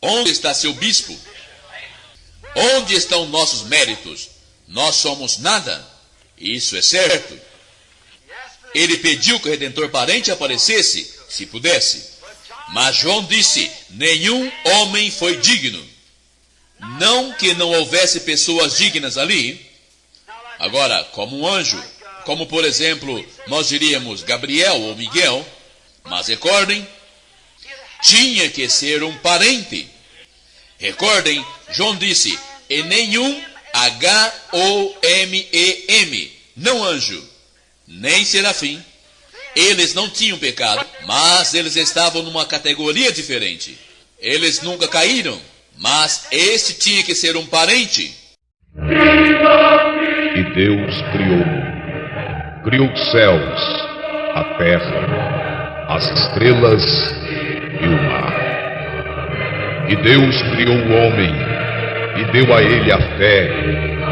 Onde está seu bispo? Onde estão nossos méritos? Nós somos nada. Isso é certo. Ele pediu que o Redentor parente aparecesse, se pudesse. Mas João disse: nenhum homem foi digno. Não que não houvesse pessoas dignas ali. Agora, como um anjo, como por exemplo, nós diríamos Gabriel ou Miguel. Mas recordem, tinha que ser um parente. Recordem, João disse: e nenhum H-O-M-E-M, não anjo, nem serafim. Eles não tinham pecado, mas eles estavam numa categoria diferente. Eles nunca caíram, mas esse tinha que ser um parente. E Deus criou os céus, a terra, as estrelas e o mar. E Deus criou o homem e deu a ele a fé,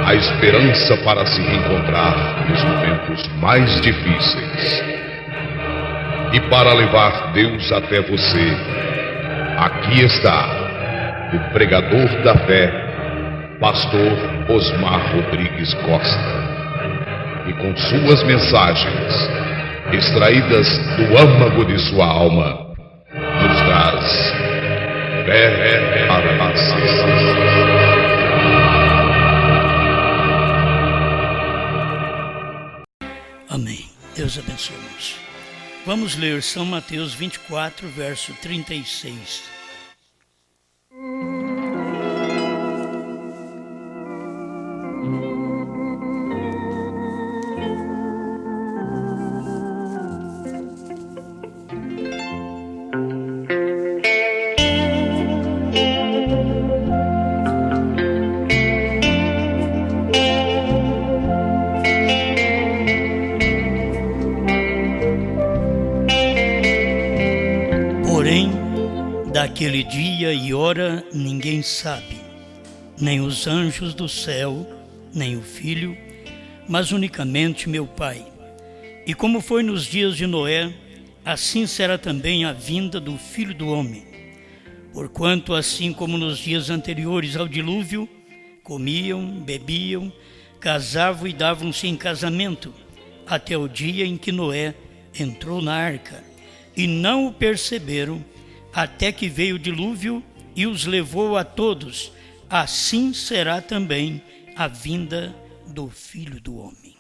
a esperança para se reencontrar nos momentos mais difíceis. E para levar Deus até você, aqui está o pregador da fé, pastor Osmar Rodrigues Costa. E com suas mensagens, extraídas do âmago de sua alma, nos traz fé para a nação. Amém. Deus abençoe-nos. Vamos ler São Mateus 24, verso 36. Daquele dia e hora ninguém sabe, nem os anjos do céu, nem o Filho, mas unicamente meu Pai. E como foi nos dias de Noé, assim será também a vinda do Filho do Homem. Porquanto, assim como nos dias anteriores ao dilúvio, comiam, bebiam, casavam e davam-se em casamento, até o dia em que Noé entrou na arca, e não o perceberam, até que veio o dilúvio e os levou a todos. Assim será também a vinda do Filho do Homem.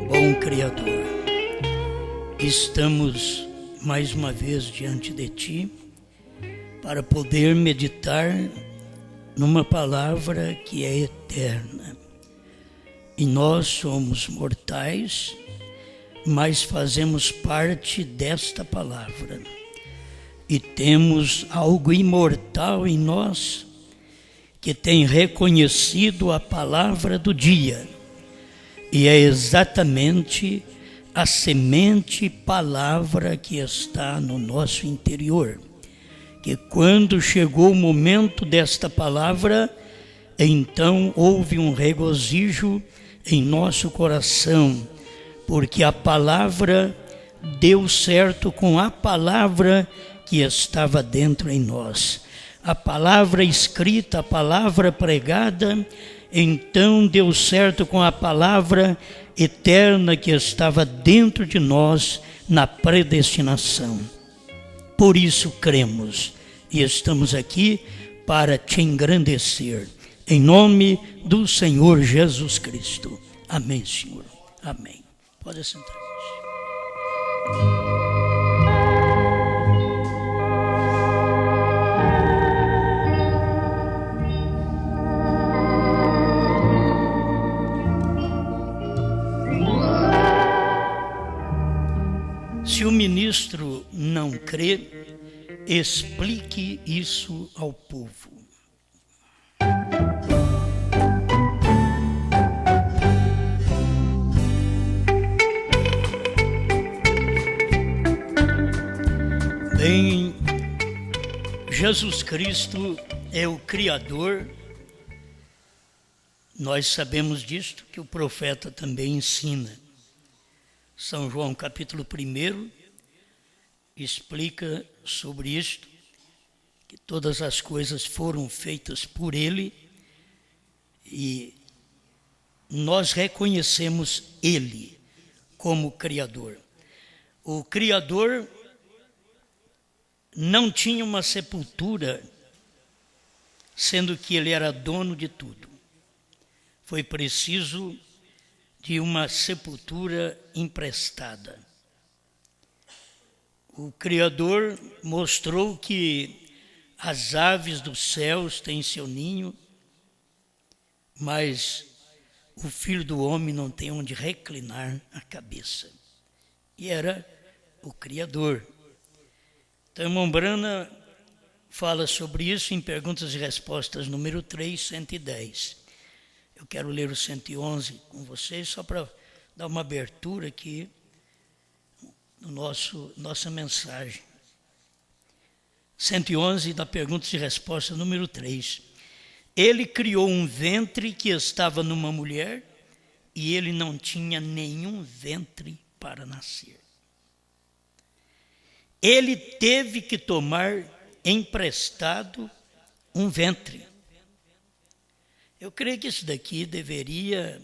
Bom Criador, estamos mais uma vez diante de Ti, para poder meditar numa palavra que é eterna. E nós somos mortais, mas fazemos parte desta palavra. E temos algo imortal em nós, que tem reconhecido a palavra do dia. E é exatamente a semente palavra que está no nosso interior, que quando chegou o momento desta palavra, então houve um regozijo em nosso coração, porque a palavra deu certo com a palavra que estava dentro em nós. A palavra escrita, a palavra pregada, então deu certo com a palavra eterna que estava dentro de nós na predestinação. Por isso cremos e estamos aqui para te engrandecer. Em nome do Senhor Jesus Cristo. Amém, Senhor. Amém. Pode sentar. Se o ministro não crê, explique isso ao povo. Bem, Jesus Cristo é o Criador. Nós sabemos disto, que o profeta também ensina. São João capítulo 1 explica sobre isto, que todas as coisas foram feitas por Ele e nós reconhecemos Ele como Criador. O Criador não tinha uma sepultura, sendo que Ele era dono de tudo. Foi preciso de uma sepultura emprestada. O Criador mostrou que as aves dos céus têm seu ninho, mas o Filho do Homem não tem onde reclinar a cabeça. E era o Criador. Então, irmão Brana fala sobre isso em Perguntas e Respostas, número 3, 110. Eu quero ler o 111 com vocês, só para dar uma abertura aqui no nossa mensagem. 111 da Perguntas e Respostas, número 3. Ele criou um ventre que estava numa mulher e ele não tinha nenhum ventre para nascer. Ele teve que tomar emprestado um ventre. Eu creio que isso daqui deveria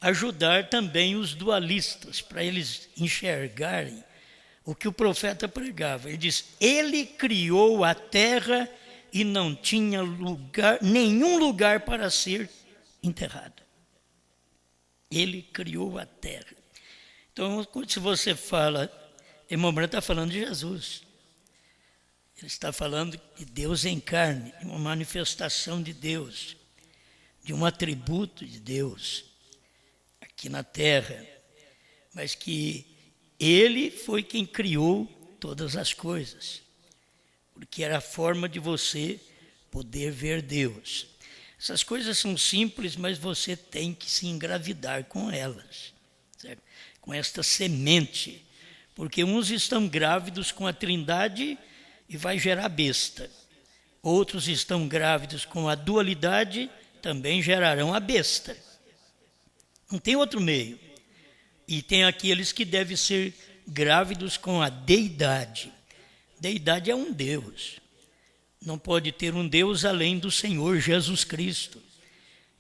ajudar também os dualistas, para eles enxergarem o que o profeta pregava. Ele diz, ele criou a terra e não tinha nenhum lugar para ser enterrado. Ele criou a terra. Então, se você fala, irmão Branco está falando de Jesus. Ele está falando de Deus em carne, de uma manifestação de Deus, de um atributo de Deus aqui na terra, mas que Ele foi quem criou todas as coisas, porque era a forma de você poder ver Deus. Essas coisas são simples, mas você tem que se engravidar com elas, certo? Com esta semente, porque uns estão grávidos com a Trindade e vai gerar besta. Outros estão grávidos com a dualidade, também gerarão a besta. Não tem outro meio. E tem aqueles que devem ser grávidos com a deidade. Deidade é um Deus. Não pode ter um Deus além do Senhor Jesus Cristo.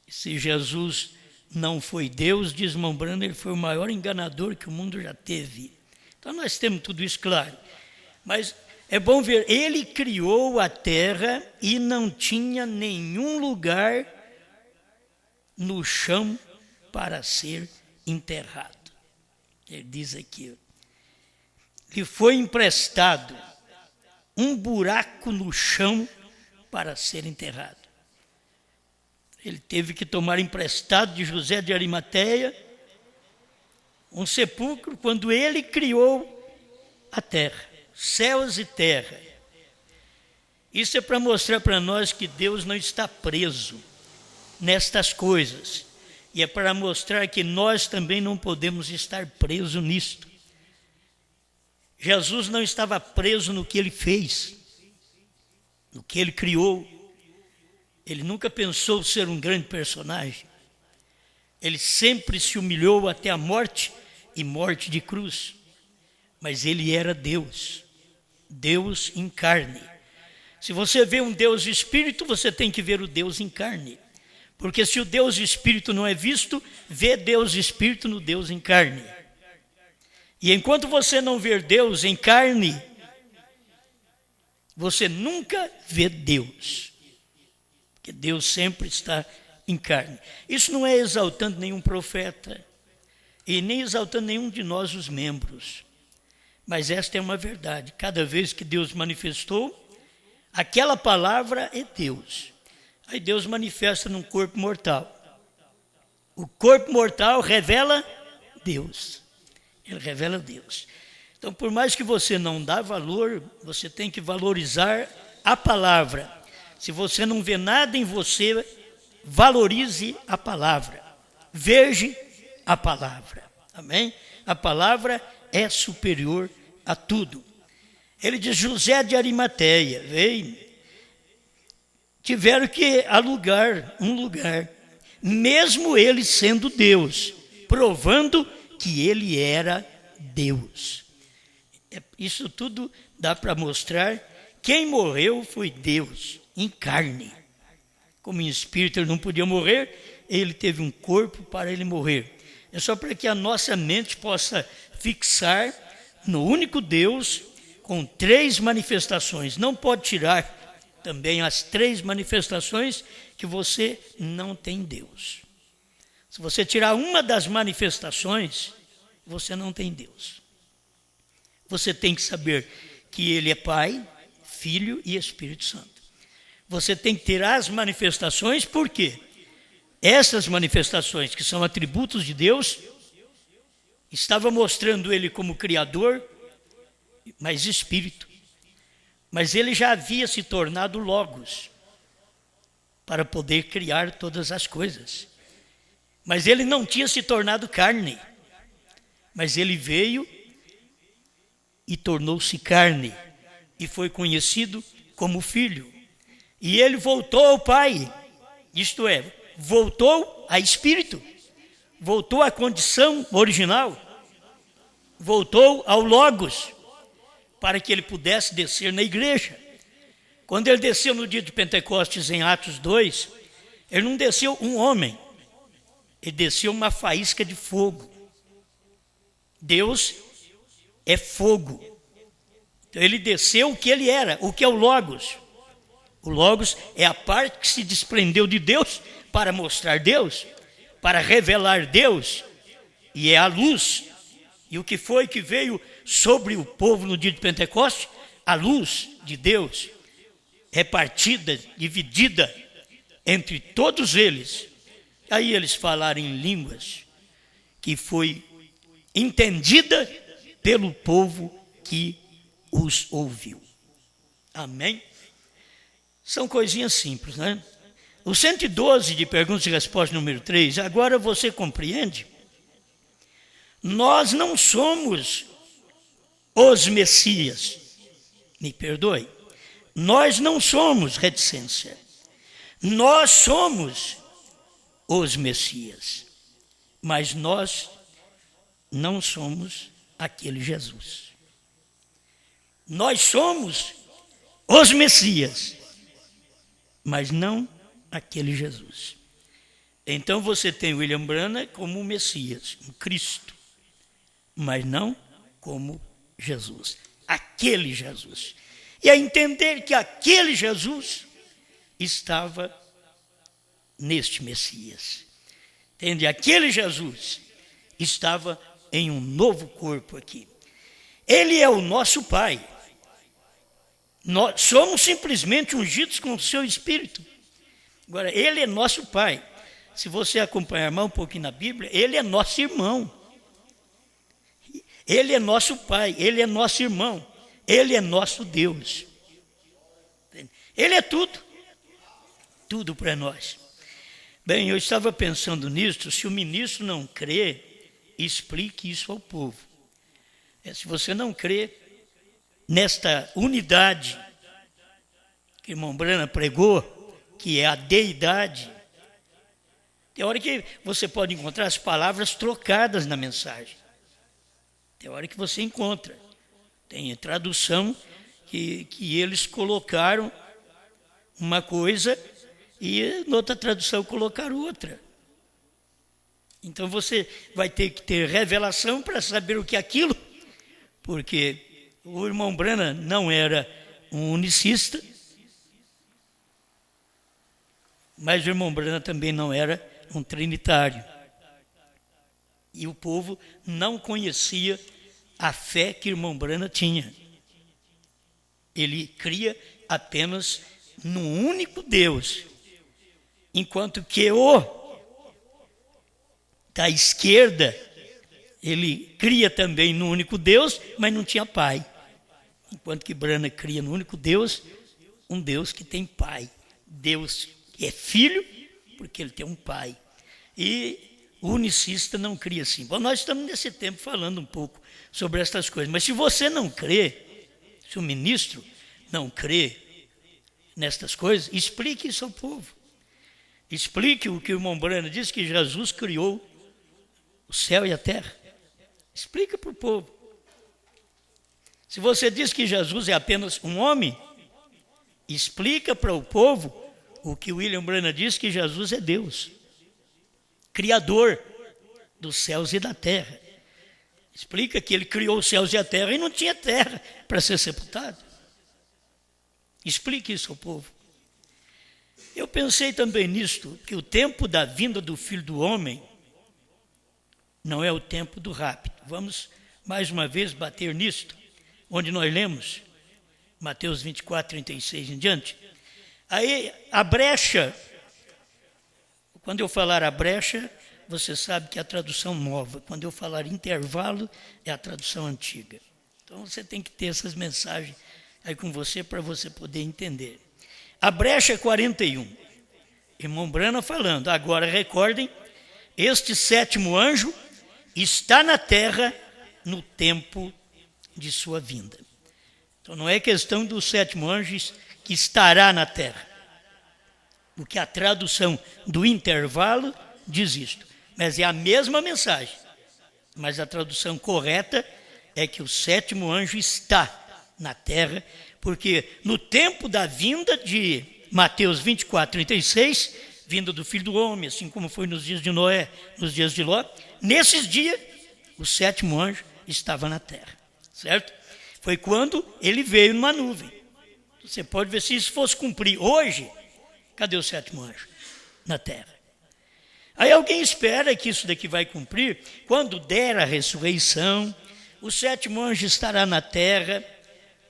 Se Jesus não foi Deus, diz Mombrana, ele foi o maior enganador que o mundo já teve. Então nós temos tudo isso claro. Mas é bom ver, ele criou a terra e não tinha nenhum lugar no chão para ser enterrado. Ele diz aqui, lhe foi emprestado um buraco no chão para ser enterrado. Ele teve que tomar emprestado de José de Arimateia um sepulcro quando ele criou a terra, céus e terra. Isso é para mostrar para nós que Deus não está preso nestas coisas. E é para mostrar que nós também não podemos estar presos nisto. Jesus não estava preso no que ele fez, no que ele criou. Ele nunca pensou ser um grande personagem. Ele sempre se humilhou até a morte e morte de cruz. Mas ele era Deus, Deus em carne. Se você vê um Deus espírito, você tem que ver o Deus em carne. Porque se o Deus espírito não é visto, vê Deus espírito no Deus em carne. E enquanto você não ver Deus em carne, você nunca vê Deus. Porque Deus sempre está em carne. Isso não é exaltando nenhum profeta e nem exaltando nenhum de nós, os membros. Mas esta é uma verdade. Cada vez que Deus manifestou, aquela palavra é Deus. Aí Deus manifesta num corpo mortal. O corpo mortal revela Deus. Ele revela Deus. Então, por mais que você não dá valor, você tem que valorizar a palavra. Se você não vê nada em você, valorize a palavra. Veja a palavra. Amém? A palavra é superior a tudo. Ele diz, José de Arimateia veio tiveram que alugar um lugar, mesmo ele sendo Deus, provando que ele era Deus. Isso tudo dá para mostrar: quem morreu foi Deus, em carne. Como em espírito ele não podia morrer, ele teve um corpo para ele morrer. É só para que a nossa mente possa fixar no único Deus, com 3 manifestações. Não pode tirar também as 3 manifestações, que você não tem Deus. Se você tirar uma das manifestações, você não tem Deus. Você tem que saber que ele é Pai, Filho e Espírito Santo. Você tem que ter as manifestações, por quê? Essas manifestações, que são atributos de Deus, estava mostrando ele como Criador, mas Espírito. Mas ele já havia se tornado Logos, para poder criar todas as coisas. Mas ele não tinha se tornado carne, mas ele veio e tornou-se carne, e foi conhecido como Filho. E ele voltou ao Pai, isto é, voltou a Espírito, voltou à condição original, voltou ao Logos, para que ele pudesse descer na igreja. Quando ele desceu no dia de Pentecostes, em Atos 2, ele não desceu um homem, ele desceu uma faísca de fogo. Deus é fogo. Então ele desceu o que ele era, o que é o Logos. O Logos é a parte que se desprendeu de Deus para mostrar Deus, para revelar Deus, e é a luz. E o que foi que veio sobre o povo no dia de Pentecostes? A luz de Deus, repartida, dividida entre todos eles. Aí eles falaram em línguas, que foi entendida pelo povo que os ouviu. Amém? São coisinhas simples, né? O 112 de perguntas e respostas número 3, agora você compreende? Nós não somos os Messias. Me perdoe. Nós não somos reticência. Nós somos os Messias. Mas nós não somos aquele Jesus. Nós somos os Messias, mas não aquele Jesus. Então você tem William Branham como o Messias, o Cristo, mas não como Jesus, aquele Jesus. E a entender que aquele Jesus estava neste Messias. Entende? Aquele Jesus estava em um novo corpo aqui. Ele é o nosso Pai. Nós somos simplesmente ungidos com o seu Espírito. Agora, ele é nosso Pai. Se você acompanhar mais um pouquinho na Bíblia, ele é nosso irmão. Ele é nosso Pai, ele é nosso irmão, ele é nosso Deus. Ele é tudo, tudo para nós. Bem, eu estava pensando nisso, se o ministro não crê, explique isso ao povo. Se você não crê nesta unidade que o irmão Branham pregou, que é a deidade, tem hora que você pode encontrar as palavras trocadas na mensagem. Tem hora que você encontra. Tem tradução que eles colocaram uma coisa e noutra tradução colocaram outra. Então você vai ter que ter revelação para saber o que é aquilo, porque o irmão Branham não era um unicista, mas o irmão Branham também não era um trinitário. E o povo não conhecia a fé que o irmão Branham tinha. Ele cria apenas num único Deus, enquanto que o da esquerda, ele cria também no único Deus, mas não tinha pai. Enquanto que Branham cria no único Deus, um Deus que tem pai. Deus que é filho, porque ele tem um pai. E o unicista não cria assim. Bom, nós estamos nesse tempo falando um pouco sobre estas coisas. Mas se você não crê, se o ministro não crê nestas coisas, explique isso ao povo. Explique o que o irmão Brana diz, que Jesus criou o céu e a terra. Explica para o povo. Se você diz que Jesus é apenas um homem, explica para o povo o que William Branham diz, que Jesus é Deus, Criador dos céus e da terra. Explica que ele criou os céus e a terra e não tinha terra para ser sepultado. Explique isso ao povo. Eu pensei também nisto, que o tempo da vinda do Filho do Homem não é o tempo do rapto. Vamos mais uma vez bater nisto, onde nós lemos Mateus 24, 36 em diante. Aí a brecha, quando eu falar a brecha, você sabe que é a tradução nova. Quando eu falar intervalo, é a tradução antiga. Então você tem que ter essas mensagens aí com você para você poder entender. A brecha é 41. Irmão Brana falando, agora recordem, este sétimo anjo está na terra no tempo de sua vinda. Então não é questão do sétimo anjo que estará na terra. Porque a tradução do intervalo diz isto. Mas é a mesma mensagem. Mas a tradução correta é que o sétimo anjo está na terra, porque no tempo da vinda de Mateus 24, 36, vinda do Filho do Homem, assim como foi nos dias de Noé, nos dias de Ló, nesses dias, o sétimo anjo estava na terra, certo? Foi quando ele veio numa nuvem. Você pode ver se isso fosse cumprir hoje, cadê o sétimo anjo? Na terra. Aí alguém espera que isso daqui vai cumprir, quando der a ressurreição, o sétimo anjo estará na terra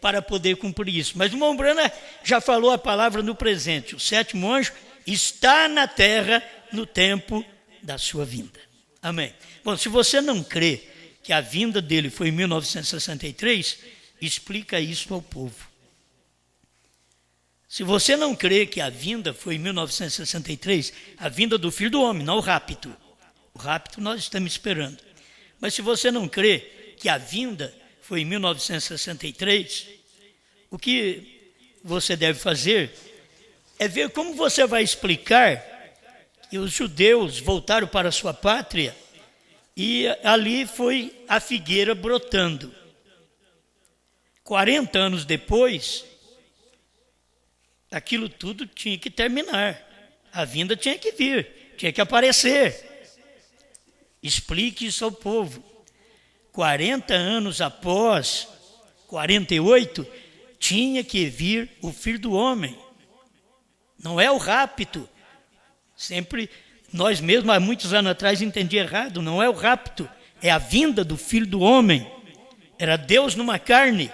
para poder cumprir isso. Mas o irmão Brana já falou a palavra no presente, o sétimo anjo está na terra no tempo da sua vinda. Amém. Bom, se você não crê que a vinda dele foi em 1963, explica isso ao povo. Se você não crê que a vinda foi em 1963, a vinda do Filho do Homem, não o rapto. O rapto nós estamos esperando. Mas se você não crê que a vinda foi em 1963, o que você deve fazer é ver como você vai explicar que os judeus voltaram para a sua pátria e ali foi a figueira brotando. 40 anos depois, aquilo tudo tinha que terminar. A vinda tinha que vir, tinha que aparecer. Explique isso ao povo. 40 anos após, 48, tinha que vir o Filho do Homem. Não é o rapto. Sempre, nós mesmos, há muitos anos atrás, entendíamos errado. Não é o rapto, é a vinda do Filho do Homem. Era Deus numa carne.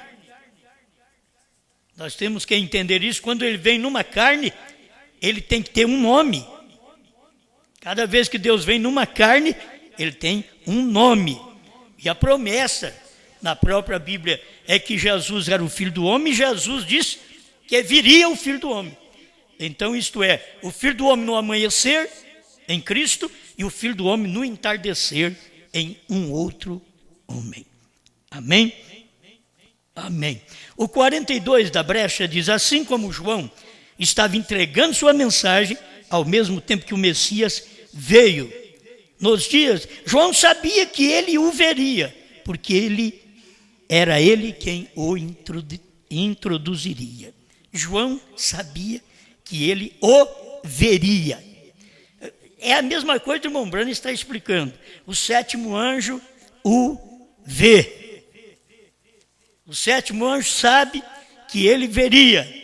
Nós temos que entender isso. Quando ele vem numa carne, ele tem que ter um nome. Cada vez que Deus vem numa carne, ele tem um nome. E a promessa na própria Bíblia é que Jesus era o Filho do Homem, e Jesus disse que viria o Filho do Homem. Então isto é, o Filho do Homem no amanhecer em Cristo e o Filho do Homem no entardecer em um outro homem. Amém? Amém. O 42 da brecha diz, assim como João estava entregando sua mensagem, ao mesmo tempo que o Messias veio. Nos dias, João sabia que ele o veria, porque era ele quem o introduziria. João sabia que ele o veria. É a mesma coisa que o irmão Brana está explicando. O sétimo anjo o vê. O sétimo anjo sabe que ele veria.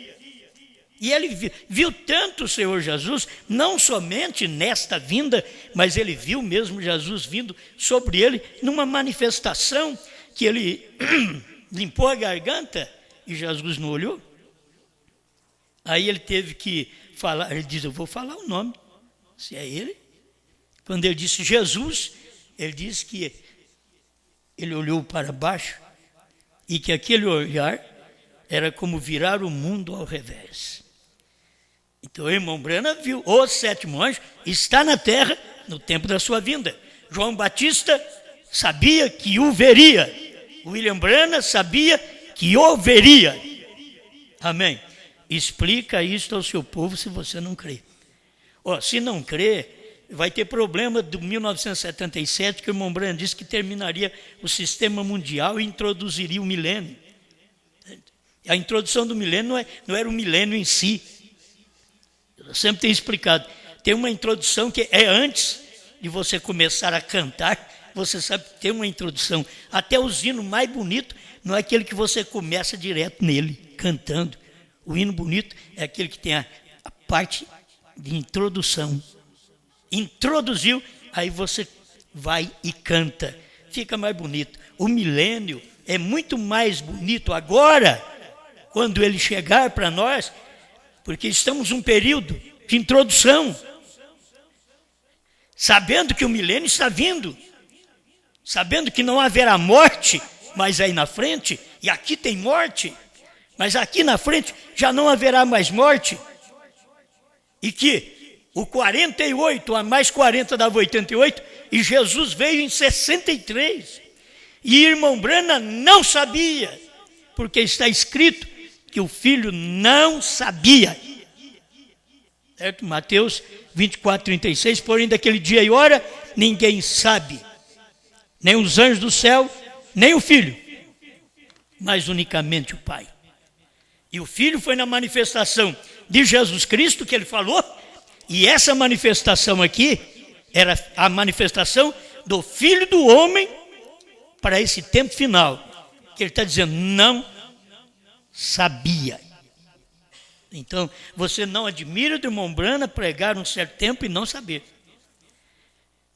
E ele viu tanto o Senhor Jesus, não somente nesta vinda, mas ele viu mesmo Jesus vindo sobre ele numa manifestação que ele limpou a garganta e Jesus não olhou. Aí ele teve que falar, ele diz, eu vou falar o nome, se é ele. Quando ele disse Jesus, ele disse que ele olhou para baixo e que aquele olhar era como virar o mundo ao revés. Então o irmão Brana viu o sétimo anjo está na terra no tempo da sua vinda. João Batista sabia que o veria. William Brana sabia que o veria. Amém. explica isso ao seu povo se você não crê. Se não crê, vai ter problema do 1977, que o irmão Branham disse que terminaria o sistema mundial e introduziria o milênio. A introdução do milênio não era o milênio em si. Eu sempre tenho explicado. Tem uma introdução que é antes de você começar a cantar. Você sabe que tem uma introdução. Até o hino mais bonito não é aquele que você começa direto nele, cantando. O hino bonito é aquele que tem a parte de introdução. Introduziu, aí você vai e canta. Fica mais bonito. O milênio é muito mais bonito agora, quando ele chegar para nós, porque estamos num período de introdução, sabendo que o milênio está vindo, sabendo que não haverá morte, mas aí na frente, e aqui tem morte, mas aqui na frente já não haverá mais morte, e que o 48 a mais 40 dava 88, e Jesus veio em 63, e irmão Branham não sabia, porque está escrito que o filho não sabia. Certo? Mateus 24, 36, porém daquele dia e hora ninguém sabe, nem os anjos do céu, nem o filho, mas unicamente o Pai. E o filho foi na manifestação de Jesus Cristo que ele falou, e essa manifestação aqui era a manifestação do Filho do Homem para esse tempo final, que ele está dizendo, não sabia. Então, você não admira do irmão Branham pregar um certo tempo e não saber.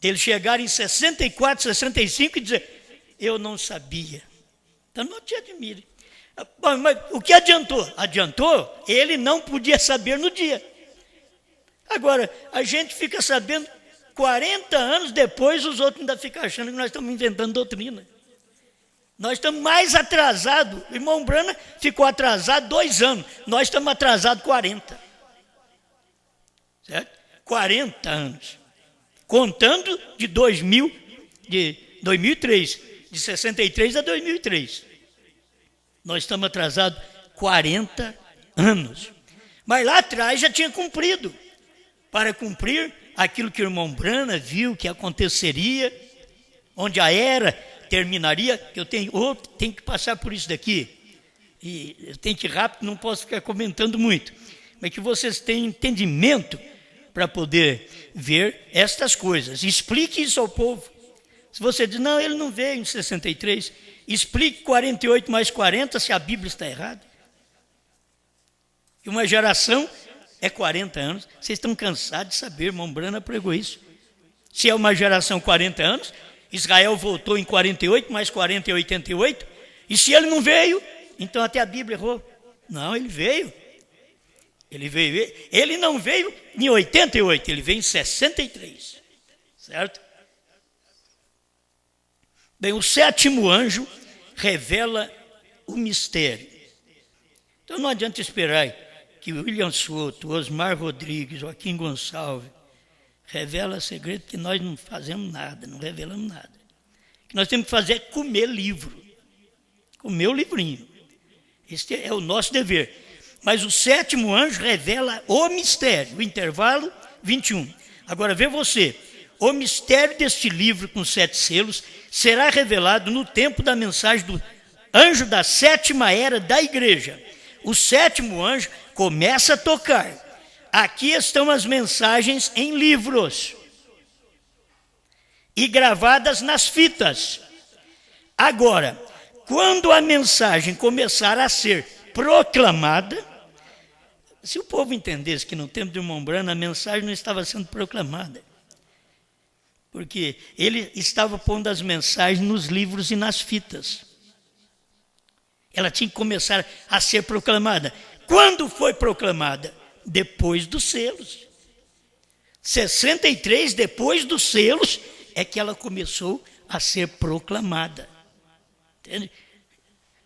Ele chegar em 64, 65 e dizer, eu não sabia. Então, não te admire. Bom, mas o que adiantou? Adiantou, ele não podia saber no dia. Agora, a gente fica sabendo 40 anos depois, os outros ainda ficam achando que nós estamos inventando doutrina. Nós estamos mais atrasados. O irmão Branham ficou atrasado 2 anos. Nós estamos atrasados 40. Certo? 40 anos. Contando de 2003. De 63 a 2003. Nós estamos atrasados 40 anos. Mas lá atrás já tinha cumprido. Para cumprir aquilo que o irmão Branham viu que aconteceria, onde a era terminaria, eu tenho que passar por isso daqui, e eu tenho que ir rápido, não posso ficar comentando muito, mas que vocês tenham entendimento para poder ver estas coisas. Explique isso ao povo. Se você diz, não, ele não veio em 63, explique 48 mais 40 se a Bíblia está errada. E uma geração é 40 anos. Vocês estão cansados de saber, irmão Branham pregou isso. Se é uma geração 40 anos, Israel voltou em 48, mais 40 é 88. E se ele não veio, então até a Bíblia errou. Não, ele veio. Ele veio. Ele não veio em 88, ele veio em 63. Certo? Bem, o 7º anjo revela o mistério. Então não adianta esperar que William Souto, Osmar Rodrigues, Joaquim Gonçalves revela segredo, que nós não fazemos nada, não revelamos nada. O que nós temos que fazer é comer livro, comer o livrinho. Este é o nosso dever. Mas o 7º anjo revela o mistério, o intervalo 21. Agora vê você, o mistério deste livro com 7 selos será revelado no tempo da mensagem do anjo da 7ª era da igreja. O 7º anjo começa a tocar. Aqui estão as mensagens em livros e gravadas nas fitas. Agora, quando a mensagem começar a ser proclamada, se o povo entendesse que no tempo do irmão Branham a mensagem não estava sendo proclamada, porque ele estava pondo as mensagens nos livros e nas fitas. Ela tinha que começar a ser proclamada. Quando foi proclamada? Depois dos selos. 63, depois dos selos, é que ela começou a ser proclamada. Entende?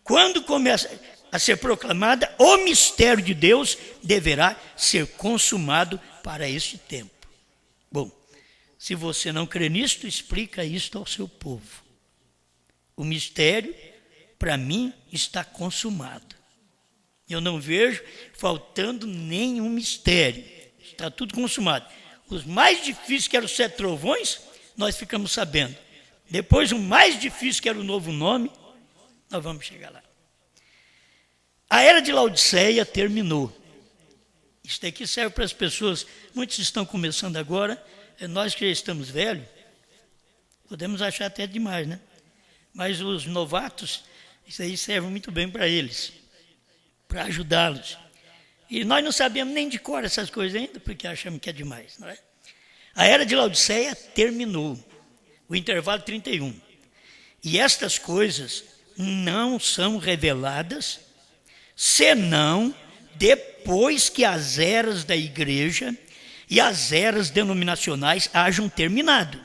Quando começa a ser proclamada, o mistério de Deus deverá ser consumado para este tempo. Bom, se você não crê nisto, explica isto ao seu povo. O mistério, para mim, está consumado. Eu não vejo faltando nenhum mistério. Está tudo consumado. Os mais difíceis, que eram os 7 trovões, nós ficamos sabendo. Depois, o mais difícil, que era o novo nome, nós vamos chegar lá. A era de Laodiceia terminou. Isso daqui serve para as pessoas, muitos estão começando agora, nós que já estamos velhos, podemos achar até demais, né? Mas os novatos, isso aí serve muito bem para eles, para ajudá-los. E nós não sabemos nem de cor essas coisas ainda, porque achamos que é demais, não é? A era de Laodiceia terminou, o intervalo 31. E estas coisas não são reveladas, senão depois que as eras da igreja e as eras denominacionais hajam terminado.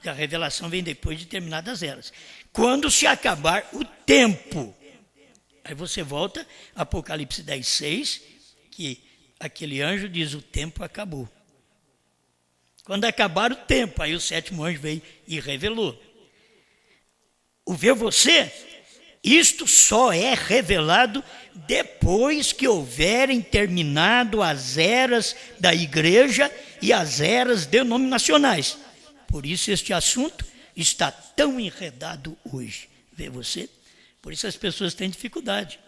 A revelação vem depois de terminadas as eras. Quando se acabar o tempo. Aí você volta, Apocalipse 10:6, que aquele anjo diz: o tempo acabou. Quando acabar o tempo, aí o 7º anjo veio e revelou. O ver você, isto só é revelado depois que houverem terminado as eras da igreja e as eras denominacionais. Por isso este assunto está tão enredado hoje. Vê você? Por isso as pessoas têm dificuldade.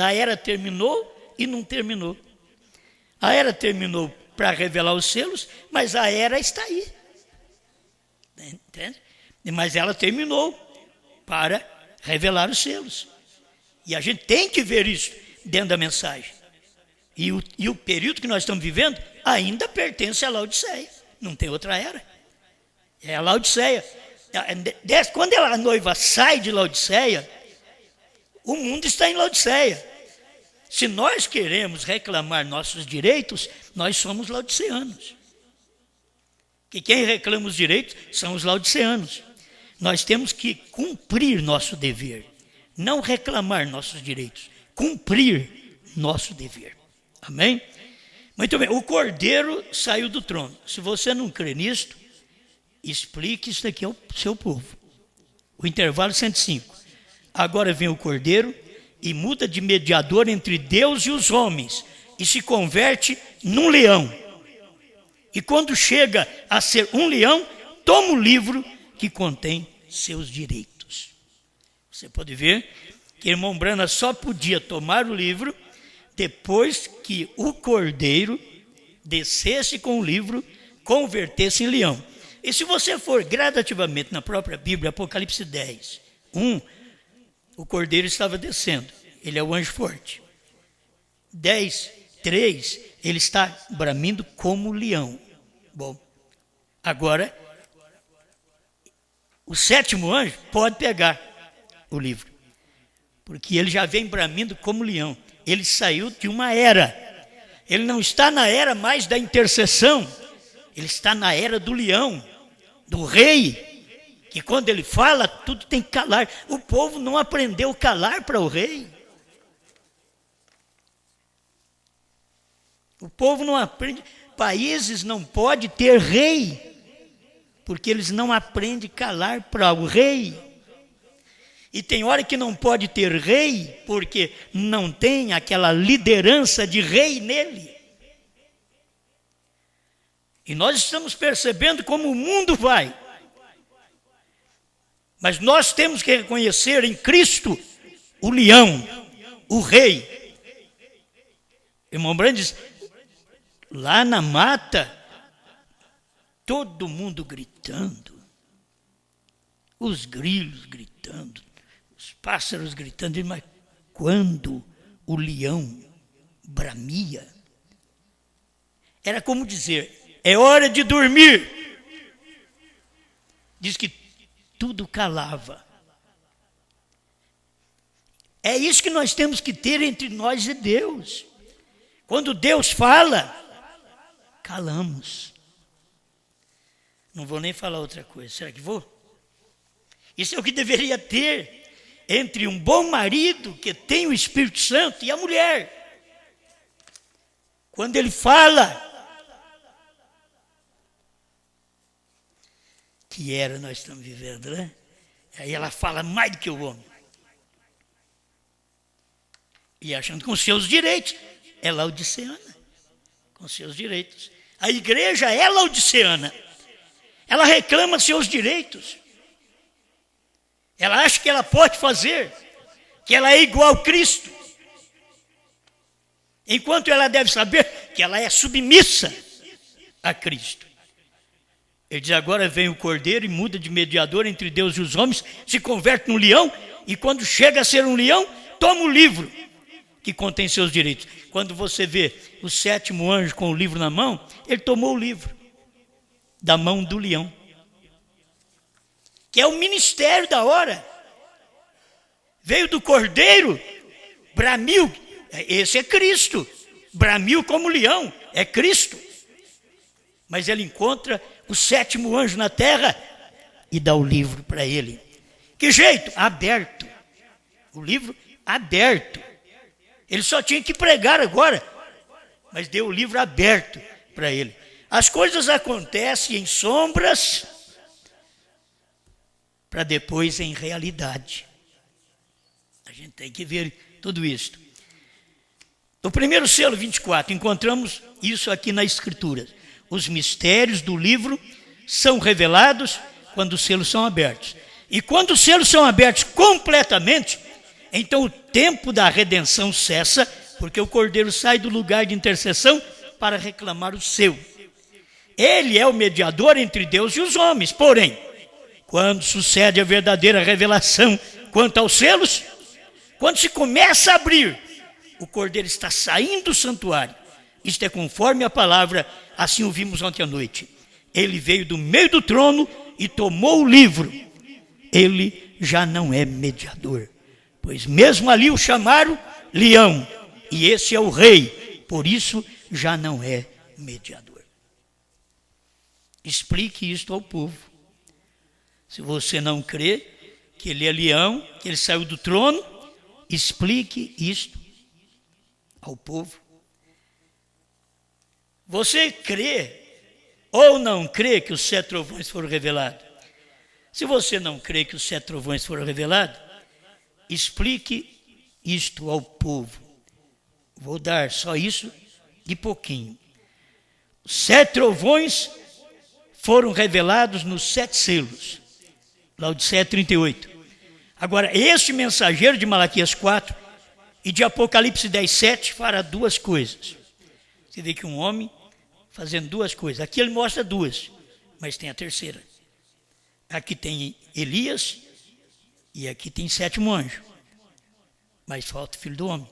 A era terminou e não terminou. A era terminou para revelar os selos, mas a era está aí. Entende? Mas ela terminou para revelar os selos. E a gente tem que ver isso dentro da mensagem. E o período que nós estamos vivendo ainda pertence à Laodiceia. Não tem outra era. É a Laodiceia. Quando a noiva sai de Laodiceia, o mundo está em Laodiceia. Se nós queremos reclamar nossos direitos, nós somos laodiceanos. Que quem reclama os direitos são os laodiceanos. Nós temos que cumprir nosso dever, não reclamar nossos direitos, cumprir nosso dever. Amém? Muito bem, o Cordeiro saiu do trono. Se você não crê nisto, explique isso daqui ao seu povo. O intervalo 105. Agora vem o Cordeiro e muda de mediador entre Deus e os homens e se converte num leão. E quando chega a ser um leão, toma o livro que contém seus direitos. Você pode ver que irmão Brana só podia tomar o livro depois que o Cordeiro descesse com o livro, convertesse em leão. E se você for gradativamente na própria Bíblia, Apocalipse 10:1, o Cordeiro estava descendo, ele é o anjo forte. 10:3, ele está bramindo como leão. Bom, agora, o 7º anjo pode pegar o livro, porque ele já vem bramindo como leão. Ele saiu de uma era, ele não está na era mais da intercessão, ele está na era do leão, do rei, que quando ele fala, tudo tem que calar. O povo não aprendeu a calar para o rei. O povo não aprende. Países não podem ter rei, porque eles não aprendem a calar para o rei. E tem hora que não pode ter rei, porque não tem aquela liderança de rei nele. E nós estamos percebendo como o mundo vai. Mas nós temos que reconhecer em Cristo o leão, o rei. Irmão Brando diz, lá na mata, todo mundo gritando, os grilos gritando, os pássaros gritando, mas quando o leão bramia, era como dizer, é hora de dormir. Diz que tudo calava. É isso que nós temos que ter entre nós e Deus. Quando Deus fala, calamos. Não vou nem falar outra coisa. Será que vou? Isso é o que deveria ter entre um bom marido que tem o Espírito Santo e a mulher. Quando ele fala, que era nós estamos vivendo, né? Aí ela fala mais do que o homem. E achando com seus direitos. É laodiceana, com seus direitos. A igreja é laodiceana. Ela reclama seus direitos. Ela acha que ela pode fazer, que ela é igual a Cristo. Enquanto ela deve saber que ela é submissa a Cristo. Ele diz, agora vem o cordeiro e muda de mediador entre Deus e os homens, se converte num leão, e quando chega a ser um leão, toma o livro que contém seus direitos. Quando você vê o 7º anjo com o livro na mão, ele tomou o livro da mão do leão, que é o ministério da hora. Veio do cordeiro, bramiu, esse é Cristo, bramiu como leão, é Cristo. Mas ele encontra o 7º anjo na terra e dá o livro para ele. Que jeito? Aberto. O livro aberto. Ele só tinha que pregar agora, mas deu o livro aberto para ele. As coisas acontecem em sombras, para depois em realidade. A gente tem que ver tudo isso. No primeiro selo 24, encontramos isso aqui na Escritura. Os mistérios do livro são revelados quando os selos são abertos. E quando os selos são abertos completamente, então o tempo da redenção cessa, porque o cordeiro sai do lugar de intercessão para reclamar o seu. Ele é o mediador entre Deus e os homens. Porém, quando sucede a verdadeira revelação quanto aos selos, quando se começa a abrir, o cordeiro está saindo do santuário. Isto é conforme a palavra, assim o vimos ontem à noite. Ele veio do meio do trono e tomou o livro. Ele já não é mediador, pois mesmo ali o chamaram leão, e esse é o rei, por isso já não é mediador. Explique isto ao povo. Se você não crê que ele é leão, que ele saiu do trono, explique isto ao povo. Você crê ou não crê que os 7 trovões foram revelados? Se você não crê que os 7 trovões foram revelados, explique isto ao povo. Vou dar só isso de pouquinho. Os 7 trovões foram revelados nos 7 selos. Laodiceia 38. Agora, este mensageiro de Malaquias 4 e de Apocalipse 10:7 fará 2 coisas. Você vê que um homem fazendo 2 coisas. Aqui ele mostra 2, mas tem a terceira. Aqui tem Elias e aqui tem 7º anjo. Mas falta o Filho do Homem.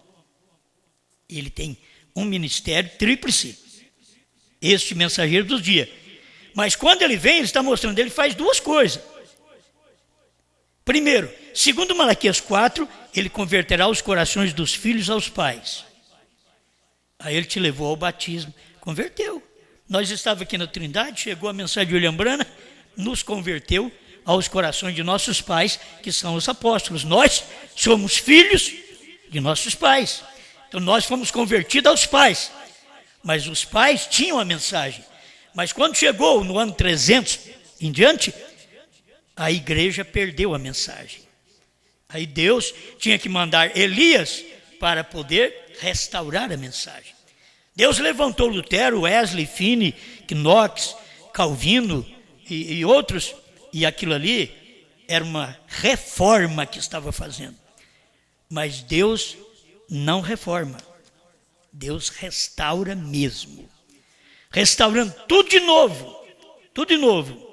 Ele tem um ministério tríplice. Este mensageiro dos dias. Mas quando ele vem, ele está mostrando, ele faz 2 coisas. Primeiro, segundo Malaquias 4, ele converterá os corações dos filhos aos pais. Aí ele te levou ao batismo, converteu. Nós estávamos aqui na Trindade, chegou a mensagem de William Branham, nos converteu aos corações de nossos pais, que são os apóstolos. Nós somos filhos de nossos pais. Então nós fomos convertidos aos pais. Mas os pais tinham a mensagem. Mas quando chegou no ano 300 em diante, a igreja perdeu a mensagem. Aí Deus tinha que mandar Elias para poder restaurar a mensagem. Deus levantou Lutero, Wesley, Finney, Knox, Calvino e outros, e aquilo ali era uma reforma que estava fazendo. Mas Deus não reforma, Deus restaura mesmo. Restaurando tudo de novo, tudo de novo.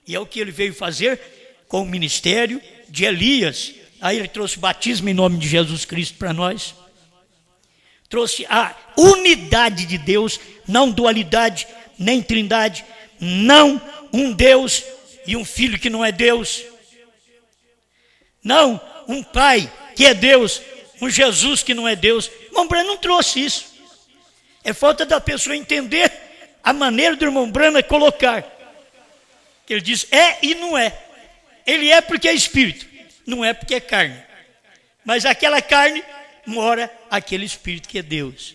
E é o que ele veio fazer com o ministério de Elias. Aí ele trouxe batismo em nome de Jesus Cristo para nós. Trouxe a unidade de Deus, não dualidade, nem trindade, não um Deus e um filho que não é Deus. Não um pai que é Deus, um Jesus que não é Deus. Irmão Branham não trouxe isso. É falta da pessoa entender a maneira do irmão Branham colocar. Ele diz é e não é. Ele é porque é espírito, não é porque é carne. Mas aquela carne mora aquele espírito que é Deus.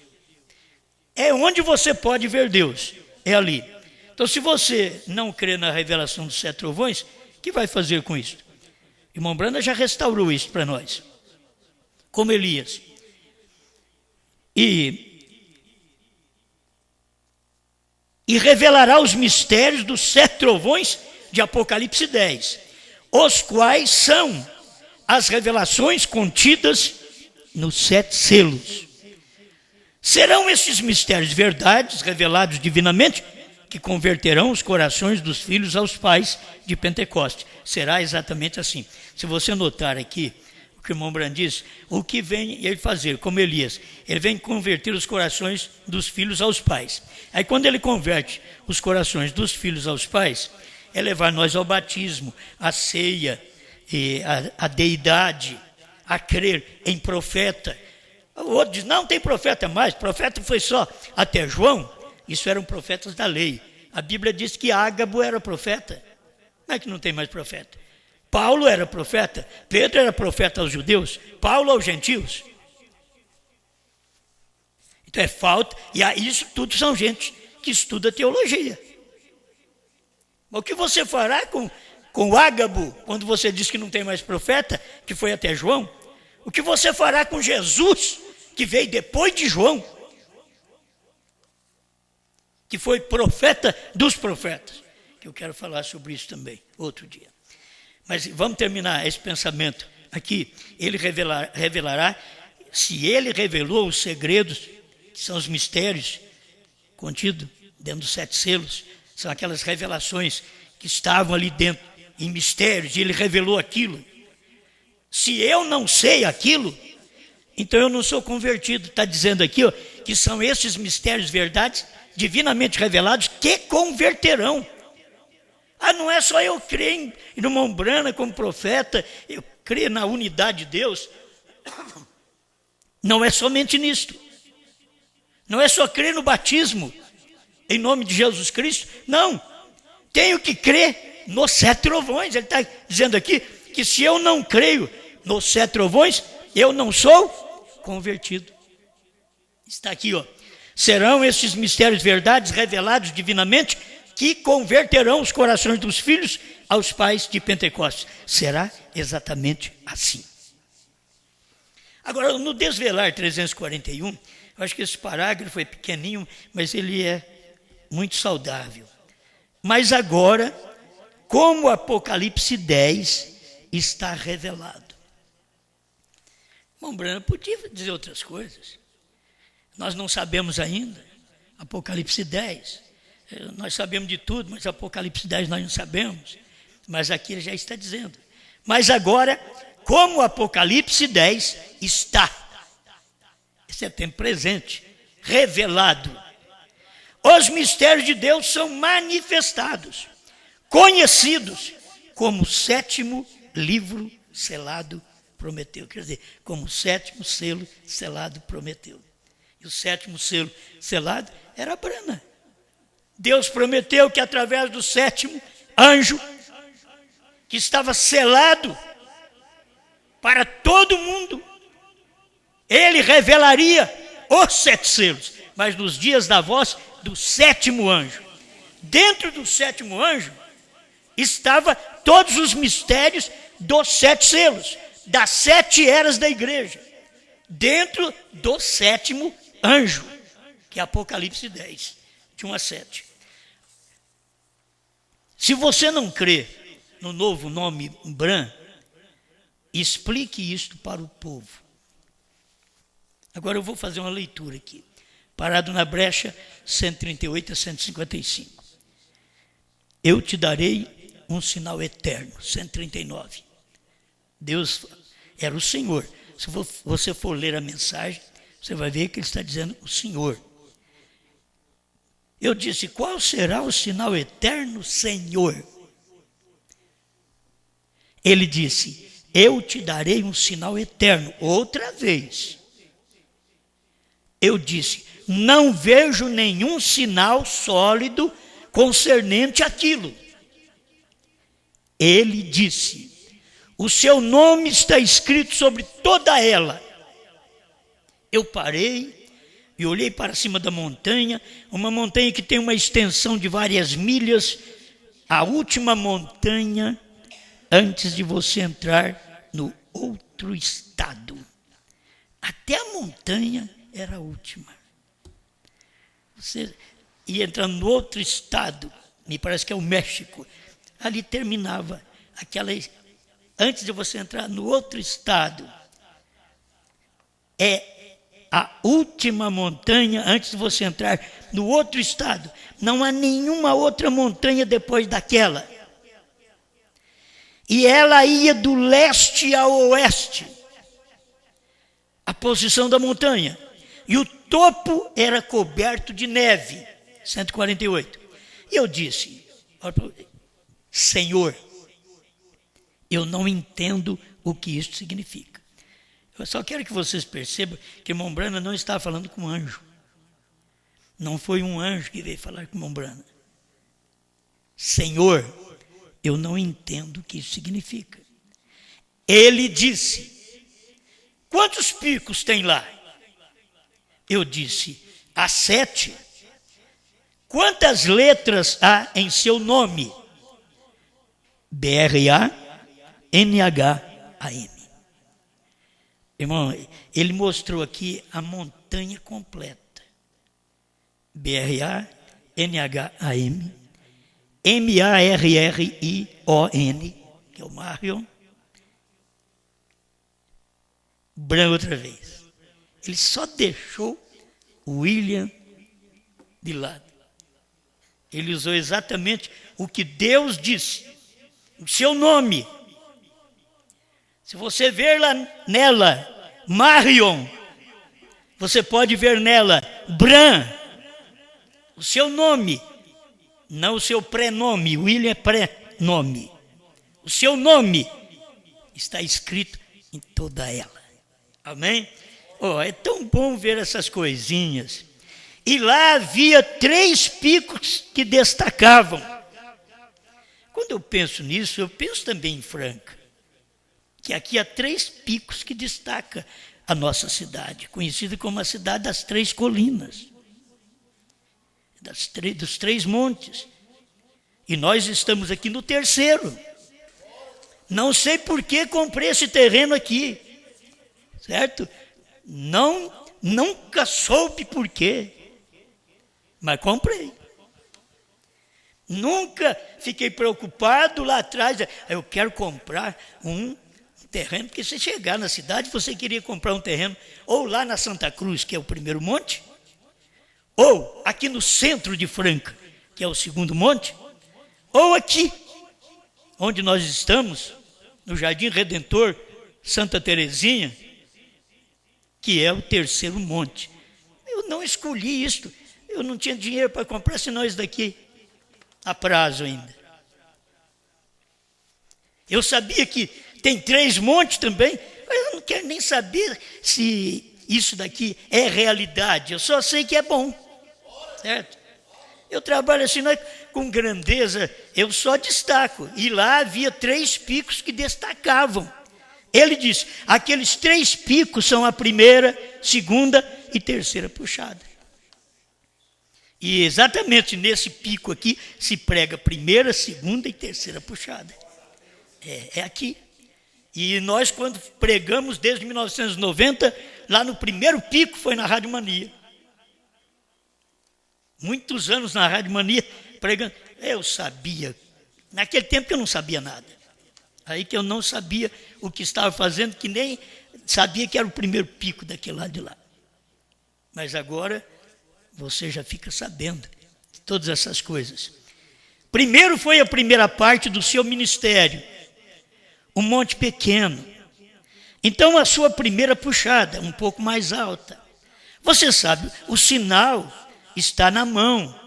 É onde você pode ver Deus, é ali. Então se você não crê na revelação dos 7 trovões, o que vai fazer com isso? O irmão Branham já restaurou isso para nós. Como Elias. e revelará os mistérios dos 7 trovões de Apocalipse 10, os quais são as revelações contidas nos 7 selos. Serão esses mistérios verdades revelados divinamente que converterão os corações dos filhos aos pais de Pentecostes. Será exatamente assim. Se você notar aqui, o que o irmão Branham diz, o que vem ele fazer, como Elias, ele vem converter os corações dos filhos aos pais. Aí quando ele converte os corações dos filhos aos pais, é levar nós ao batismo, à ceia, a deidade, a crer em profeta. O outro diz, não tem profeta mais, profeta foi só até João. Isso eram profetas da lei. A Bíblia diz que Ágabo era profeta. Não é que não tem mais profeta. Paulo era profeta, Pedro era profeta aos judeus, Paulo aos gentios. Então é falta, e isso tudo são gente que estuda teologia. O que você fará com Ágabo, quando você diz que não tem mais profeta, que foi até João? O que você fará com Jesus, que veio depois de João, que foi profeta dos profetas? Que eu quero falar sobre isso também, outro dia. Mas vamos terminar esse pensamento aqui. Ele revelará, se ele revelou os segredos, que são os mistérios contidos dentro dos 7 selos, são aquelas revelações que estavam ali dentro, em mistérios, e ele revelou aquilo. Se eu não sei aquilo, então eu não sou convertido. Está dizendo aqui, ó, que são esses mistérios, verdades, divinamente revelados, que converterão. Não é só eu crer em irmão Branham como profeta, eu creio na unidade de Deus. Não é somente nisto. Não é só crer no batismo, em nome de Jesus Cristo. Não. Tenho que crer nos 7 trovões. Ele está dizendo aqui que se eu não creio nos 7 trovões, eu não sou convertido. Está aqui, ó. Serão esses mistérios verdades revelados divinamente que converterão os corações dos filhos aos pais de Pentecostes. Será exatamente assim. Agora, no Desvelar 341, eu acho que esse parágrafo é pequenininho, mas ele é muito saudável. Mas agora, como o Apocalipse 10 está revelado. Irmão Branham podia dizer outras coisas. Nós não sabemos ainda. Apocalipse 10. Nós sabemos de tudo, mas Apocalipse 10 nós não sabemos. Mas aqui ele já está dizendo. Mas agora, como o Apocalipse 10 está, esse é tempo presente, revelado, os mistérios de Deus são manifestados, conhecidos como o 7º livro selado prometeu. Quer dizer, como o 7º selo selado prometeu. E o 7º selo selado era Branham. Deus prometeu que através do 7º anjo, que estava selado para todo mundo, ele revelaria os 7 selos, mas nos dias da voz do 7º anjo. Dentro do 7º anjo estava todos os mistérios dos 7 selos, das 7 eras da igreja, dentro do 7º anjo, que é Apocalipse 10, de 1 a 7. Se você não crê no novo nome Branham, explique isto para o povo. Agora eu vou fazer uma leitura aqui. Parado na brecha, 138 a 155. Eu te darei um sinal eterno, 139. Deus era o Senhor. Se você for ler a mensagem, você vai ver que ele está dizendo o Senhor. Eu disse, qual será o sinal eterno, Senhor? Ele disse, eu te darei um sinal eterno, outra vez. Eu disse, não vejo nenhum sinal sólido concernente àquilo. Ele disse, o seu nome está escrito sobre toda ela. Eu parei e olhei para cima da montanha, uma montanha que tem uma extensão de várias milhas, a última montanha antes de você entrar no outro estado. Até a montanha era a última. Você ia entrar no outro estado, me parece que é o México, ali terminava aquela... Antes de você entrar no outro estado, é a última montanha antes de você entrar no outro estado. Não há nenhuma outra montanha depois daquela. E ela ia do leste ao oeste, a posição da montanha. E o topo era coberto de neve, 148. E eu disse, Senhor, eu não entendo o que isso significa. Eu só quero que vocês percebam que irmão Brana não está falando com um anjo. Não foi um anjo que veio falar com irmão Brana. Senhor, eu não entendo o que isso significa. Ele disse, quantos picos tem lá? Eu disse, há 7. Quantas letras há em seu nome? B-R-A-N-H-A-M. Irmão, ele mostrou aqui a montanha completa. B-R-A-N-H-A-M. M-A-R-R-I-O-N, que é o Marion. Branco outra vez. Ele só deixou o William de lado. Ele usou exatamente o que Deus disse. O seu nome. Se você ver lá nela Marion, você pode ver nela Bran. O seu nome. Não o seu prenome. William é pré-nome. O seu nome está escrito em toda ela. Amém? Oh, é tão bom ver essas coisinhas. E lá havia 3 picos que destacavam. Quando eu penso nisso, eu penso também em Franca. Que aqui há 3 picos que destacam a nossa cidade, conhecida como a cidade das 3 colinas. Dos 3 montes. E nós estamos aqui no 3º. Não sei por que comprei esse terreno aqui. Certo? Nunca soube por quê. Mas comprei. Nunca fiquei preocupado lá atrás. Eu quero comprar um terreno, porque se chegar na cidade, você queria comprar um terreno ou lá na Santa Cruz, que é o primeiro monte, ou aqui no centro de Franca, que é o segundo monte, ou aqui, onde nós estamos, no Jardim Redentor, Santa Terezinha, que é o 3º monte. Eu não escolhi isto, eu não tinha dinheiro para comprar, senão isso daqui, a prazo ainda. Eu sabia que tem 3 montes também, mas eu não quero nem saber se isso daqui é realidade, eu só sei que é bom. Certo? Eu trabalho assim, com grandeza, eu só destaco. E lá havia 3 picos que destacavam. Ele disse, aqueles 3 picos são a primeira, segunda e terceira puxada. E exatamente nesse pico aqui se prega primeira, segunda e terceira puxada. É aqui. E nós, quando pregamos desde 1990, lá no primeiro pico foi na Rádio Mania. Muitos anos na Rádio Mania pregando. Eu sabia, naquele tempo eu não sabia nada. Aí que eu não sabia o que estava fazendo, que nem sabia que era o primeiro pico daquele lado de lá. Mas agora você já fica sabendo de todas essas coisas. Primeiro foi a primeira parte do seu ministério, um monte pequeno. Então a sua primeira puxada, um pouco mais alta. Você sabe, o sinal está na mão.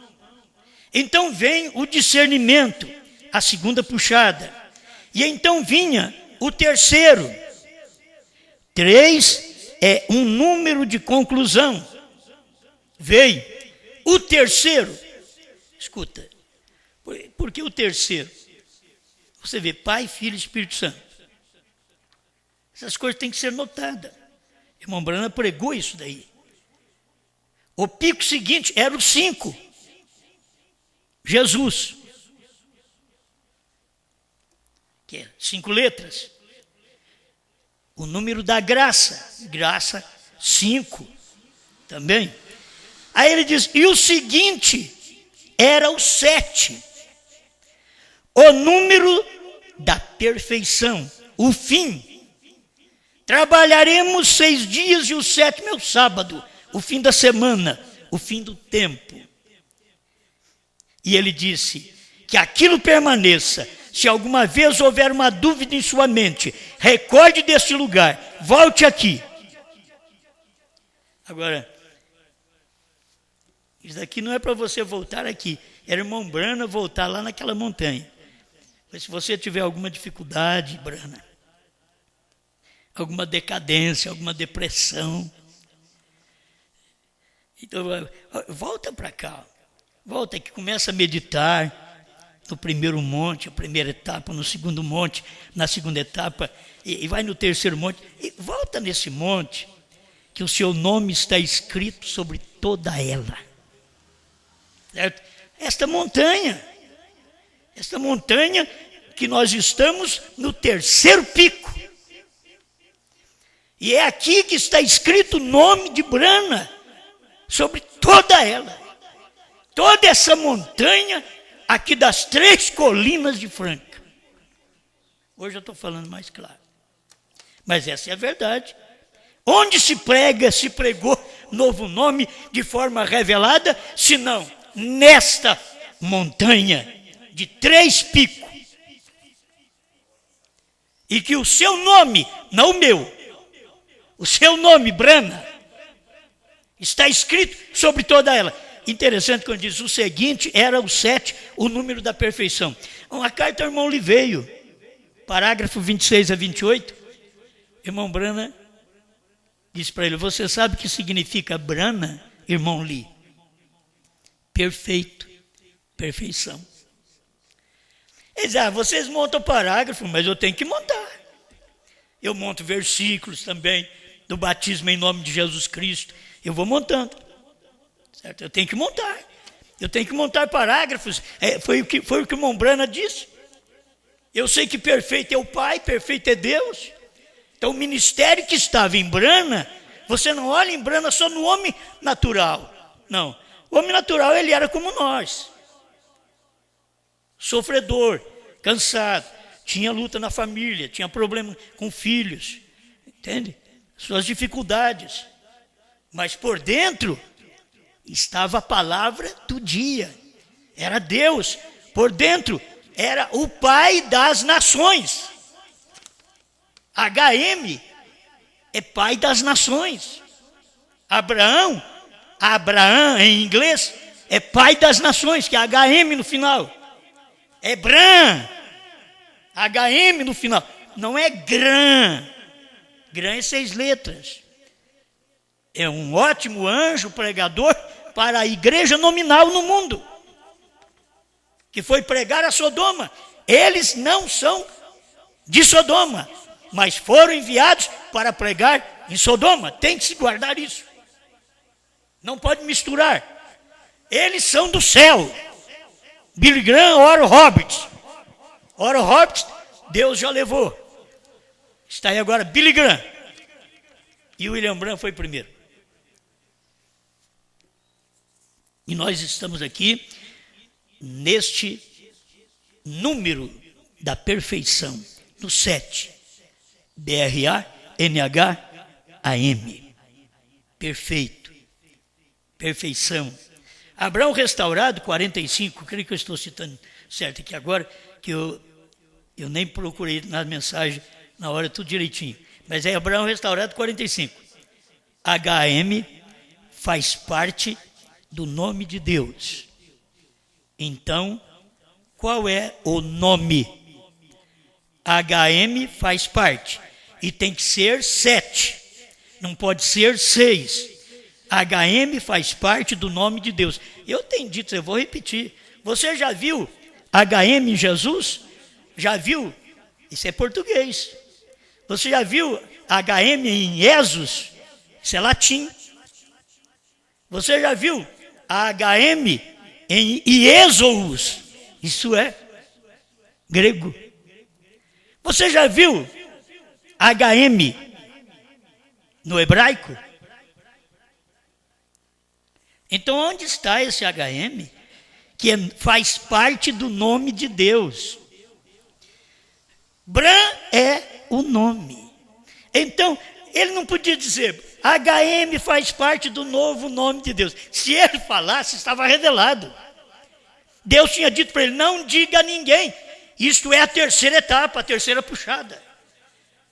Então vem o discernimento, a segunda puxada. E então vinha o terceiro. 3 é um número de conclusão. Veio o terceiro. Escuta, por que o terceiro? Você vê Pai, Filho e Espírito Santo. Essas coisas têm que ser notadas. Irmão Brana pregou isso daí. O pico seguinte era o 5. Jesus. Que é 5 letras. O número da graça. Graça, 5. também. Aí ele diz, e o seguinte era o 7, o número da perfeição, o fim. Trabalharemos 6 dias e o 7º é o sábado, o fim da semana, o fim do tempo. E ele disse que aquilo permaneça. Se alguma vez houver uma dúvida em sua mente, recorde deste lugar, volte aqui. Agora, isso daqui não é para você voltar aqui, era irmão Brana voltar lá naquela montanha. Mas se você tiver alguma dificuldade, Brana, alguma decadência, alguma depressão, então volta para cá, volta aqui, começa a meditar no primeiro monte, a primeira etapa, no segundo monte, na segunda etapa, e vai no terceiro monte, e volta nesse monte, que o seu nome está escrito sobre toda ela. Certo? Esta montanha que nós estamos no terceiro pico. E é aqui que está escrito o nome de Brana, sobre toda ela. Toda essa montanha aqui das 3 colinas de Franca. Hoje eu estou falando mais claro. Mas essa é a verdade. Onde se prega, se pregou novo nome de forma revelada, senão nesta montanha de 3 picos. E que o seu nome, não o meu, o seu nome, Brana, está escrito sobre toda ela. Interessante quando diz, o seguinte era o 7, o número da perfeição. A carta ao irmão Li veio, parágrafo 26 a 28, irmão Brana diz para ele, você sabe o que significa Brana, irmão Li? Perfeito, perfeição. Ele diz, vocês montam parágrafo, mas eu tenho que montar. Eu monto versículos também, do batismo em nome de Jesus Cristo, eu vou montando. Certo? Eu tenho que montar parágrafos. Foi o que o irmão Brana disse. Eu sei que perfeito é o Pai, perfeito é Deus. Então o ministério que estava em Brana, você não olha em Brana só no homem natural. Não, o homem natural ele era como nós. Sofredor, cansado, tinha luta na família, tinha problema com filhos, entende? Suas dificuldades. Mas por dentro estava a palavra do dia. Era Deus. Por dentro era o Pai das nações. HM é Pai das nações. Abraão em inglês é Pai das nações, que é HM no final. É Bran, HM no final. Não é Gran. Gran é 6 letras. É um ótimo anjo pregador para a igreja nominal no mundo, que foi pregar a Sodoma. Eles não são de Sodoma, mas foram enviados para pregar em Sodoma. Tem que se guardar isso. Não pode misturar. Eles são do céu. Billy Graham, Oral Roberts. Oral Roberts, Deus já levou. Está aí agora Billy Graham. E William Branham foi primeiro. E nós estamos aqui neste número da perfeição, no 7. BRANHAM. Perfeito. Perfeição. Abraão restaurado, 45, creio que eu estou citando certo aqui agora, que eu nem procurei na mensagem, na hora tudo direitinho. Mas é Abraão restaurado, 45. HM faz parte do nome de Deus. Então, qual é o nome? HM faz parte. E tem que ser 7. Não pode ser 6. HM faz parte do nome de Deus. Eu tenho dito, eu vou repetir. Você já viu HM em Jesus? Já viu? Isso é português. Você já viu HM em Jesus? Isso é latim. Você já viu HM em Iesous? Isso é grego. Você já viu HM no hebraico? Então, onde está esse HM, que faz parte do nome de Deus? Bran é o nome. Então, ele não podia dizer, HM faz parte do novo nome de Deus. Se ele falasse, estava revelado. Deus tinha dito para ele, não diga a ninguém. Isto é a terceira etapa, a terceira puxada.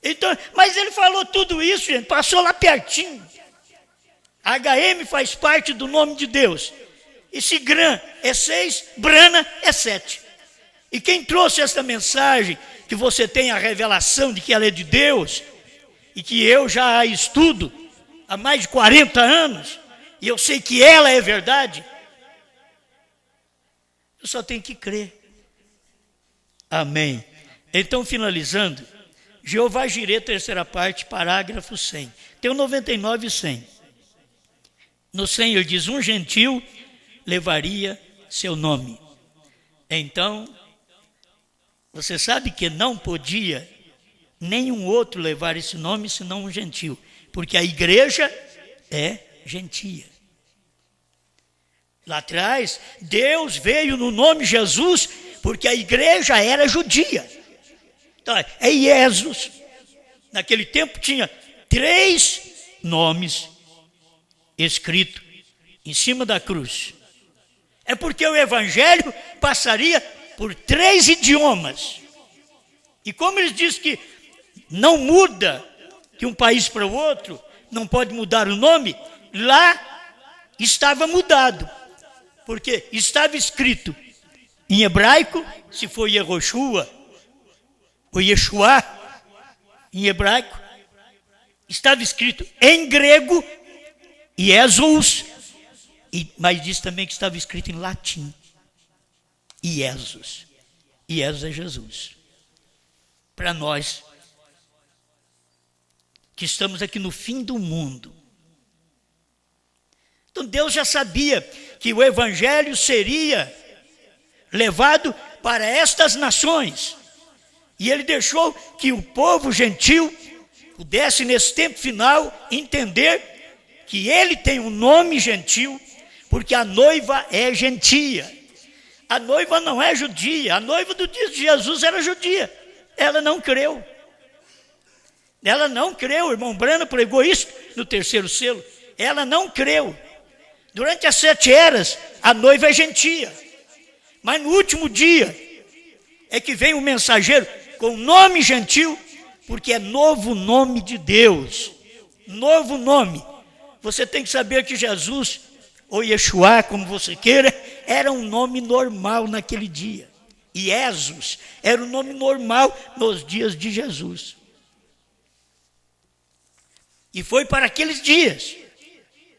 Então, mas ele falou tudo isso, gente, passou lá pertinho. HM faz parte do nome de Deus. E se Gran é 6, Brana é 7. E quem trouxe essa mensagem, que você tem a revelação de que ela é de Deus, e que eu já a estudo há mais de 40 anos, e eu sei que ela é verdade, eu só tenho que crer. Amém. Então, finalizando, Jeová Jireh, terceira parte, parágrafo 100. Tem o 99 e 100. No 100 ele diz, um gentil levaria seu nome. Então, você sabe que não podia nenhum outro levar esse nome senão um gentil, porque a igreja é gentia. Lá atrás, Deus veio no nome Jesus, porque a igreja era judia. Então, é Jesus. Naquele tempo tinha 3 nomes escritos em cima da cruz. É porque o evangelho passaria por 3 idiomas. E como eles dizem que não muda de um país para o outro, não pode mudar o nome, lá estava mudado. Porque estava escrito em hebraico, se for Yehoshua, ou Yeshua, em hebraico, estava escrito em grego, Jesus, mas diz também que estava escrito em latim, Jesus. Jesus é Jesus. Para nós, que estamos aqui no fim do mundo. Então Deus já sabia que o evangelho seria levado para estas nações. E ele deixou que o povo gentil pudesse, nesse tempo final, entender que ele tem um nome gentil, porque a noiva é gentia. A noiva não é judia. A noiva do dia de Jesus era judia. Ela não creu. Ela não creu. O irmão Brana pregou isso no terceiro selo. Ela não creu. Durante as 7 eras, a noiva é gentia. Mas no último dia, é que vem o mensageiro com nome gentil, porque é novo nome de Deus. Novo nome. Você tem que saber que Jesus, ou Yeshua, como você queira, era um nome normal naquele dia. E Jesus era um nome normal nos dias de Jesus. E foi para aqueles dias.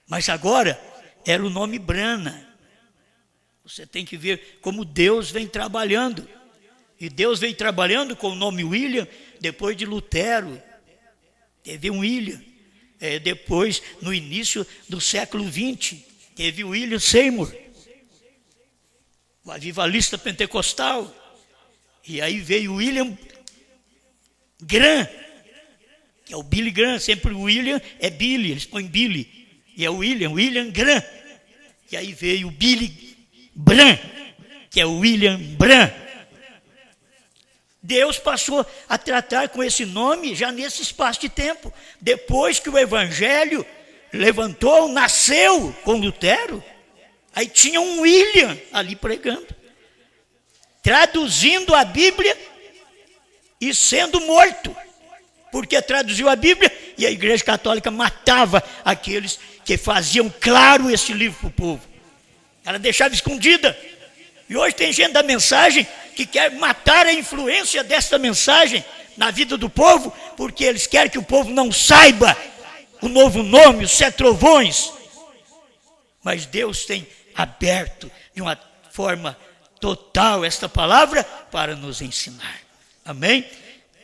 Mas agora era o nome Brana. Você tem que ver como Deus vem trabalhando. E Deus vem trabalhando com o nome William, depois de Lutero. Teve um William. Depois, no início do século XX, teve o William Seymour, o avivalista pentecostal. E aí veio o William Graham, que é o Billy Graham. Sempre o William é Billy, eles põem Billy. E é o William Graham. E aí veio o Billy Branham, que é o William Branham. Deus passou a tratar com esse nome já nesse espaço de tempo. Depois que o evangelho levantou, nasceu com Lutero, aí tinha um William ali pregando, traduzindo a Bíblia e sendo morto, porque traduziu a Bíblia e a Igreja Católica matava aqueles que faziam claro esse livro para o povo. Ela deixava escondida. E hoje tem gente da mensagem que quer matar a influência desta mensagem na vida do povo, porque eles querem que o povo não saiba o novo nome, os 7 trovões. Mas Deus tem aberto de uma forma total esta palavra para nos ensinar. Amém?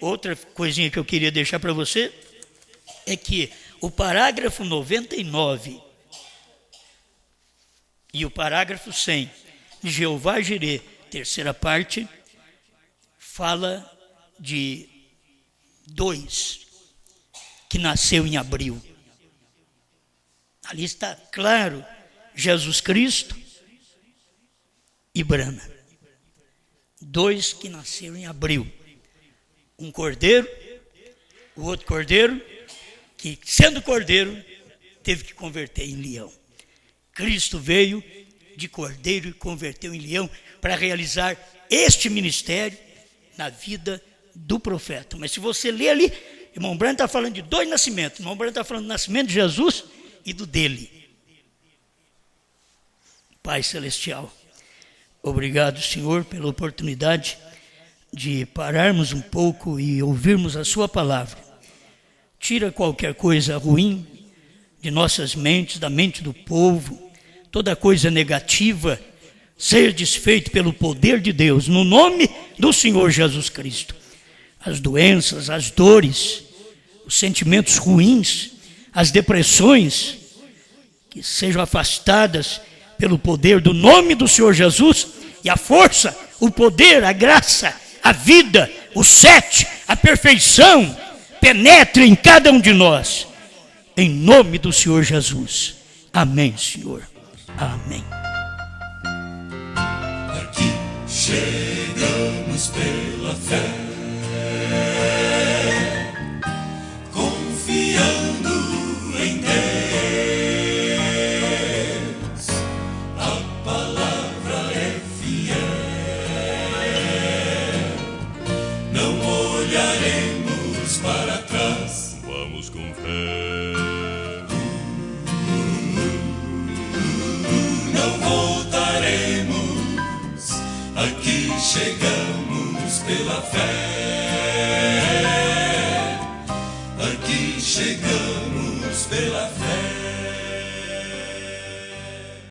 Outra coisinha que eu queria deixar para você é que o parágrafo 99 e o parágrafo 100 de Jeová Jireh, terceira parte, fala de 2 que nasceu em abril. Ali está claro Jesus Cristo e Brana. 2 que nasceram em abril. Um cordeiro, o outro cordeiro, que sendo cordeiro, teve que converter em leão. Cristo veio de cordeiro e converteu em leão para realizar este ministério na vida do profeta. Mas se você ler ali, irmão Branham está falando de 2 nascimentos. Irmão Branham está falando do nascimento de Jesus e do dele. Pai Celestial, obrigado, Senhor, pela oportunidade de pararmos um pouco e ouvirmos a sua palavra. Tira qualquer coisa ruim de nossas mentes, da mente do povo, toda coisa negativa, ser desfeito pelo poder de Deus, no nome do Senhor Jesus Cristo. As doenças, as dores, os sentimentos ruins, as depressões, que sejam afastadas pelo poder do nome do Senhor Jesus, e a força, o poder, a graça, a vida, o 7, a perfeição, penetre em cada um de nós, em nome do Senhor Jesus. Amém, Senhor. Amém. Aqui chegamos pela fé, confiando em Deus. A palavra é fiel, não olharemos para trás, vamos com fé. Não voltaremos, aqui chegamos pela fé.